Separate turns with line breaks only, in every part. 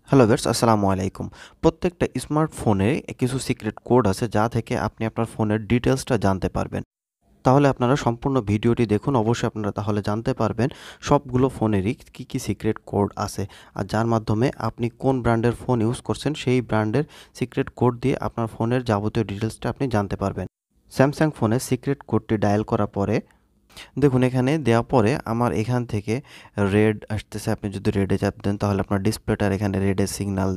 Hello viewers, আসসালামু আলাইকুম। প্রত্যেকটা স্মার্টফোনে কিছু সিক্রেট কোড আছে যা থেকে আপনি আপনার ফোনের ডিটেইলসটা জানতে পারবেন। তাহলে আপনারা সম্পূর্ণ ভিডিওটি দেখুন। অবশ্যই আপনারা তাহলে জানতে পারবেন সবগুলো ফোনেরই কী সিক্রেট কোড আছে। আর যার মাধ্যমে আপনি কোন ব্র্যান্ডের ফোন ইউজ করছেন সেই ব্র্যান্ডের সিক্রেট কোড দিয়ে আপনার ফোনের যাবতীয় ডিটেইলসটা আপনি জানতে পারবেন। স্যামসাং ফোনে সিক্রেট কোডটি ডায়াল করার পরে দেখুন এখানে দেওয়া পরে আমার এখান থেকে রেড আসতেছে। আপনি যদি রেডে চাপ দেন তাহলে আপনার ডিসপ্লেটার এখানে রেডের সিগন্যাল,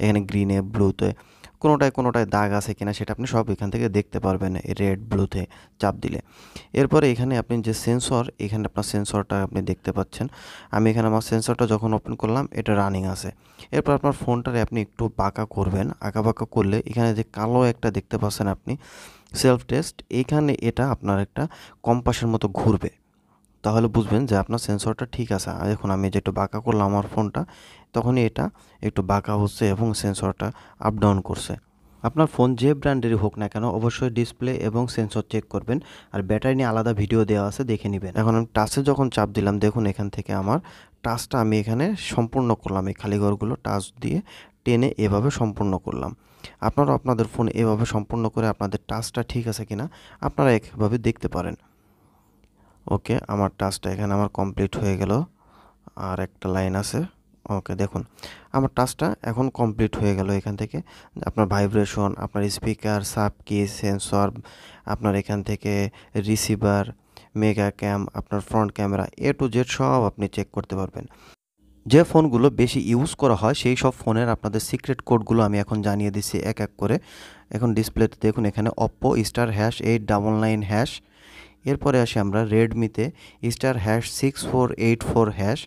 এখানে গ্রিনে, ব্লুতে কোনোটায় দাগ আছে কিনা সেটা আপনি সব এখান থেকে দেখতে পারবেন রেড ব্লুতে চাপ দিলে। এরপরে এখানে আপনি যে সেন্সর, এখানে আপনার সেন্সরটা আপনি দেখতে পাচ্ছেন। আমি এখানে আমার সেন্সরটা যখন ওপেন করলাম এটা রানিং আছে। এরপর আপনার ফোনটারে আপনি একটু বাঁকা করবেন। আঁকাবাঁকা করলে এখানে যে কালো একটা দেখতে পাচ্ছেন আপনি সেলফ টেস্ট, এইখানে এটা আপনার একটা কম্পাসের মতো ঘুরবে। তাহলে বুঝবেন যে আপনার সেন্সরটা ঠিক আছে। আর দেখুন আমি যে একটু বাঁকা করলাম আমার ফোনটা, তখনই এটা একটু বাঁকা হচ্ছে এবং সেন্সরটা আপ ডাউন করছে। আপনার ফোন যে ব্র্যান্ডেরই হোক না কেন অবশ্যই ডিসপ্লে এবং সেন্সর চেক করবেন। আর ব্যাটারি নিয়ে আলাদা ভিডিও দেওয়া আছে, দেখে নেবেন। এখন আমি টাচে যখন চাপ দিলাম দেখুন এখান থেকে আমার টাচটা আমি এখানে সম্পূর্ণ করলাম। এই খালি ঘরগুলো টাচ দিয়ে টেনে এভাবে সম্পূর্ণ করলাম। আপনারা আপনাদের ফোন এভাবে সম্পূর্ণ করে আপনাদের টাচটা ঠিক আছে কিনা আপনারা একভাবে দেখতে পারেন। ওকে, আমার টাচটা এখানে আমার কমপ্লিট হয়ে গেল। আর একটা লাইন আছে। ওকে, দেখুন আমার টাচটা এখন কমপ্লিট হয়ে গেল। এখান থেকে আপনার ভাইব্রেশন, আপনার স্পিকার, সাব কি, সেন্সর, আপনার এখান থেকে রিসিভার, মেগা ক্যাম, আপনার front camera, A to Z সব আপনি চেক করতে পারবেন। যে ফোনগুলো বেশি ইউজ করা হয় সেই সব ফোনের আপনাদের সিক্রেট কোডগুলো আমি এখন জানিয়ে দিচ্ছি এক এক করে। এখন ডিসপ্লেতে দেখুন এখানে অপ্পো *899#। এরপরে আসি আমরা রেডমিতে *6484#।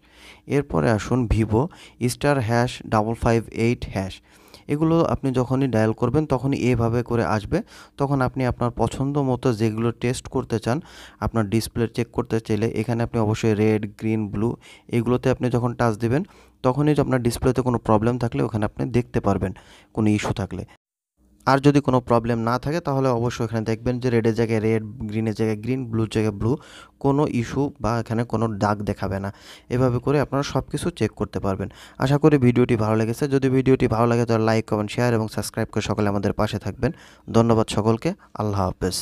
এরপরে আসুন ভিভো *558#। এগুলো আপনি যখনই ডায়াল করবেন তখনই এভাবে করে আসবে। তখন আপনি আপনার পছন্দ মতো যেগুলো টেস্ট করতে চান, আপনার ডিসপ্লে চেক করতে চাইলে এখানে আপনি অবশ্যই রেড, গ্রিন, ব্লু এগুলোতে আপনি যখন টাচ দিবেন তখনই যে আপনার ডিসপ্লেতে কোনো প্রবলেম থাকলে ওখানে আপনি দেখতে পারবেন কোনো ইস্যু থাকলে। আর যদি কোনো প্রবলেম না থাকে তাহলে অবশ্যই এখানে দেখবেন যে রেডের জায়গায় রেড, গ্রিনের জায়গায় গ্রিন, ব্লুর জায়গায় ব্লু, কোনো ইস্যু বা এখানে কোনো দাগ দেখাবে না। এভাবে করে আপনারা সব কিছু চেক করতে পারবেন। আশা করি ভিডিওটি ভালো লেগেছে। যদি ভিডিওটি ভালো লাগে তাহলে লাইক, কমেন্ট, শেয়ার এবং সাবস্ক্রাইব করে সকলে আমাদের পাশে থাকবেন। ধন্যবাদ সকলকে। আল্লাহ হাফেজ।